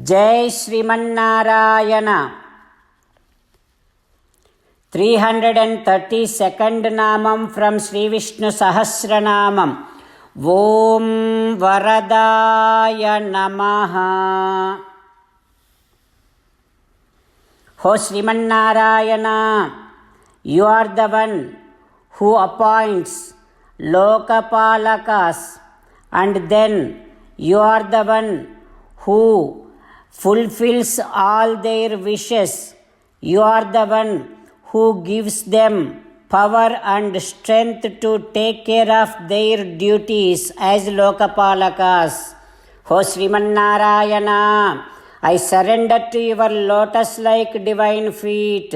జై శ్రీమన్నారాయణ. 332nd నామం from Shri Vishnu Sahasranamam. ఓం వరదాయ నమః. Oh Shrimannarayana, you are the one who appoints Lokapalakas, and then you are the one who fulfills all their wishes. You are the one who gives them power and strength to take care of their duties as Lokapalakas. O Srimannarayana, I surrender to your lotus-like divine feet.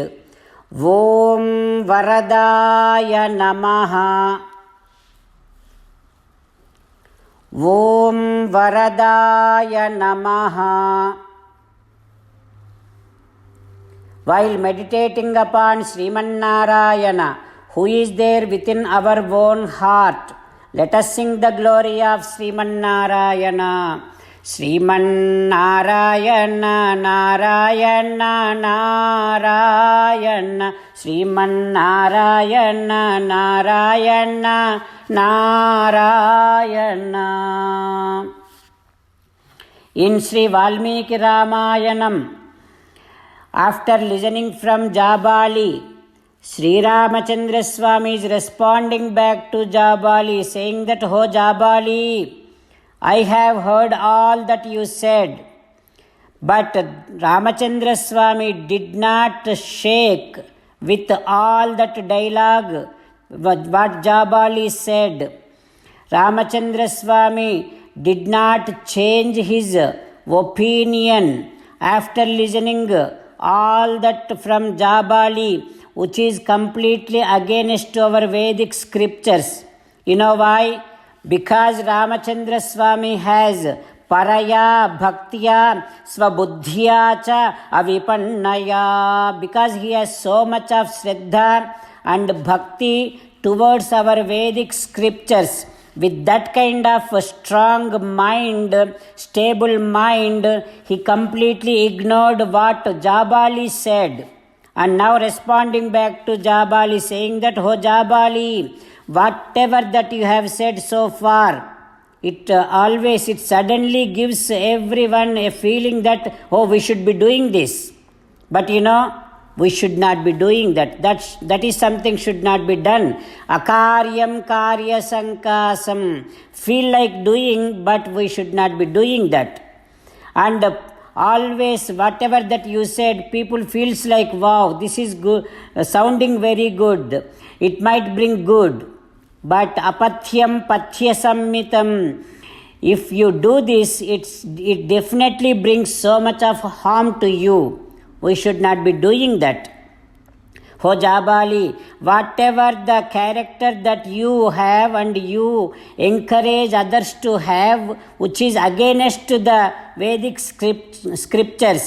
Om Varadaya Namaha. Om Varadaya Namaha. While meditating upon Srimannarayana, who is there within our own heart, let us sing the glory of Srimannarayana. Srimannarayana, Narayana, Narayana, Srimannarayana, Narayana, Narayana. In Sri Valmiki Ramayanam, after listening from Jabali, Sri Ramachandra Swami is responding back to Jabali, saying that, "Ho Jabali, I have heard all that you said." But Ramachandra Swami did not shake with all that dialogue what Jabali said. Ramachandra Swami did not change his opinion after listening all that from Jabali, which is completely against our Vedic scriptures. You know why? Because Ramachandra Swami has paraya bhaktya swabuddhya cha avipannaya, because he has so much of shraddha and bhakti towards our Vedic scriptures. With that kind of strong mind, stable mind, he completely ignored what Jabali said. And now responding back to Jabali, saying that, "Oh Jabali, whatever that you have said so far, it suddenly gives everyone a feeling that, oh, we should be doing this. But we should not be doing that. That is something should not be done. Akaryam karya sankasam. Feel like doing, but we should not be doing that." And always whatever that you said, people feels like, wow, this is good, sounding very good. It might bring good. But apathyam pathya sammitam. If you do this, it definitely brings so much of harm to you. We should not be doing that. Ho Jabali, whatever the character that you have and you encourage others to have, which is against the Vedic scriptures,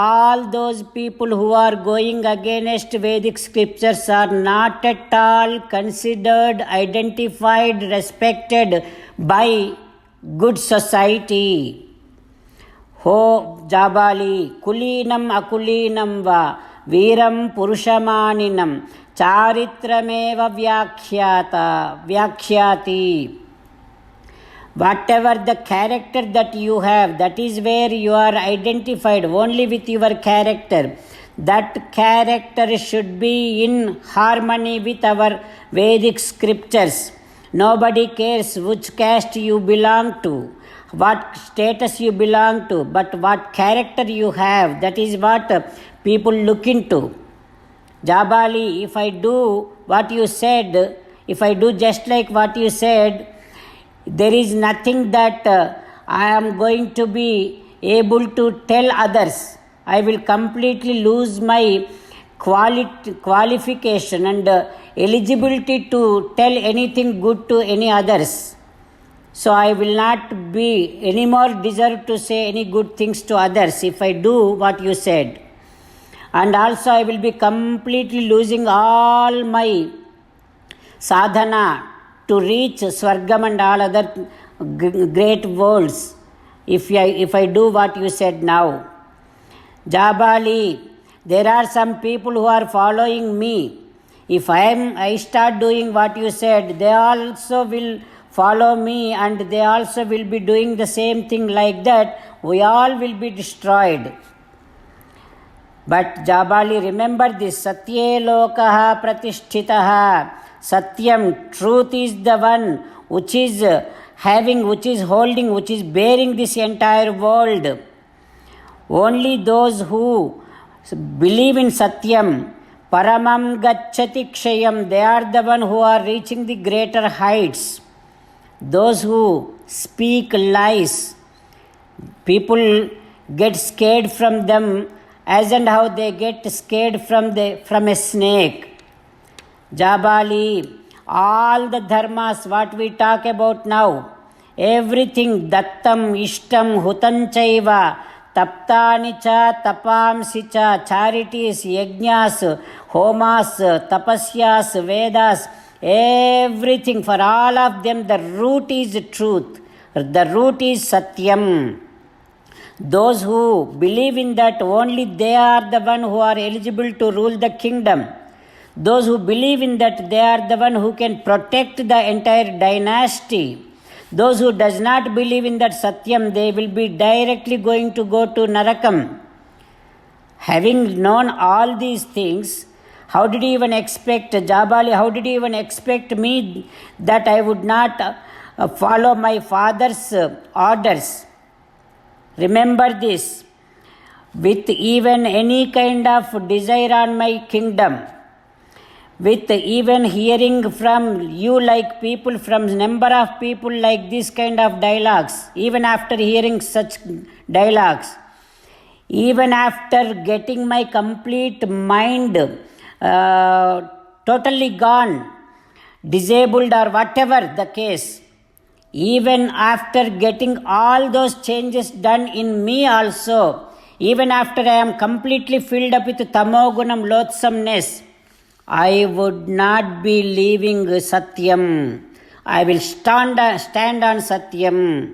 all those people who are going against Vedic scriptures are not at all considered, identified, respected by good society. Ho Jabali, kulinam akulinam va వీరం పురుషమానినం చారిత్రమేవ వ్యాఖ్యాతి. Whatever the character that you have, that is where you are identified only with your character. That character should be in harmony with our Vedic scriptures. Nobody cares which caste you belong to, what status you belong to, but what character you have, that is what people look into. Jabali, if I do what you said, if I do just like what you said, there is nothing that I am going to be able to tell others. I will completely lose my qualification and eligibility to tell anything good to any others. So I will not be anymore deserve to say any good things to others if I do what you said. And also I will be completely losing all my sadhana to reach Swargam and all other great worlds if I do what you said now. Jabali, there are some people who are following me. If I start doing what you said, they also will follow me and they also will be doing the same thing like that. We all will be destroyed. But Jabali, remember this, Satye lokaha pratisthitaha. Satyam, truth is the one which is having, which is holding, which is bearing this entire world. Only those who believe in Satyam, Paramam Gacchati Kshayam, they are the one who are reaching the greater heights. Those who speak lies, people get scared from them as and how they get scared from a snake. Jabali, all the dharmas what we talk about now, everything, Dattam, Ishtam, Hutanchaiva, Taptani cha, Tapamsi cha, charities, yajnas, homas, tapasyas, Vedas, everything, for all of them the root is truth, the root is Satyam. Those who believe in that, only they are the one who are eligible to rule the kingdom. Those who believe in that, they are the one who can protect the entire dynasty. Those who does not believe in that Satyam, they will be directly going to go to Narakam. Having known all these things, how did you even expect, Jabali, how did you even expect me that I would not follow my father's orders? Remember this, with even any kind of desire on my kingdom, with even hearing from you like people, from number of people like this kind of dialogues, even after hearing such dialogues, even after getting my complete mind totally gone, disabled or whatever the case, even after getting all those changes done in me also, even after I am completely filled up with tamogunam, loathsomeness, I would not be leaving Satyam. I will stand on Satyam.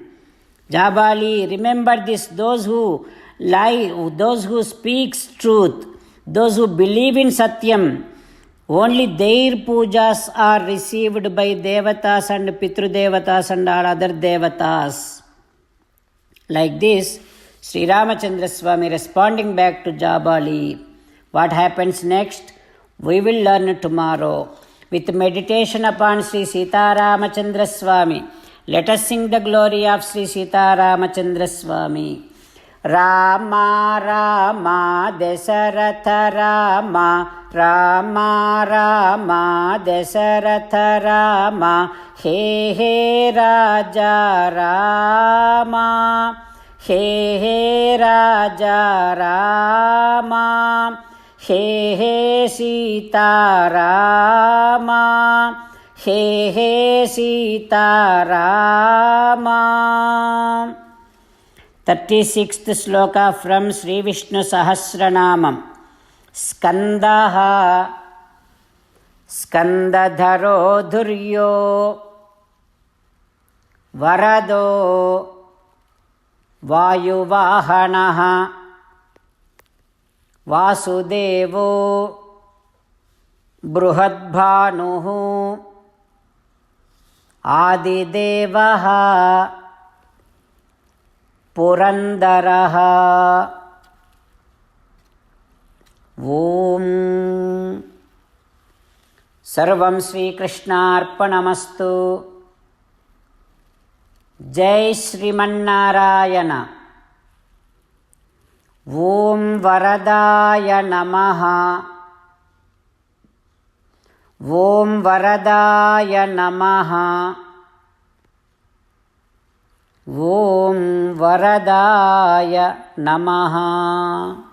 Jabali, remember this, those who lie, those who speak truth, those who believe in Satyam, only their pujas are received by devatas and pitru devatas and all other devatas. Like this, Sri Ramachandra Swami responding back to Jabali. What happens next? We will learn tomorrow. With meditation upon Sri Sita Ramachandra Swami, let us sing the glory of Sri Sita Ramachandra Swami. Rama Rama Dasaratha Rama, Rama Rama Dasaratha Rama, He He Raja Rama, He He Raja Rama, He He Sita Rama, He He Sita Rama. 36th sloka from Sri Vishnu Sahasranamam. Skandaha Skandadharo Dhuryo Varado Vayuvahanaha Vasudevo Bruhadbhanuhu Adidevaha Purandaraha. Om Sarvam Sri Krishnarpanamastu. Jai Srimannarayana. Om Varadaya Namaha. Om Varadaya Namaha. Om Varadaya Namaha.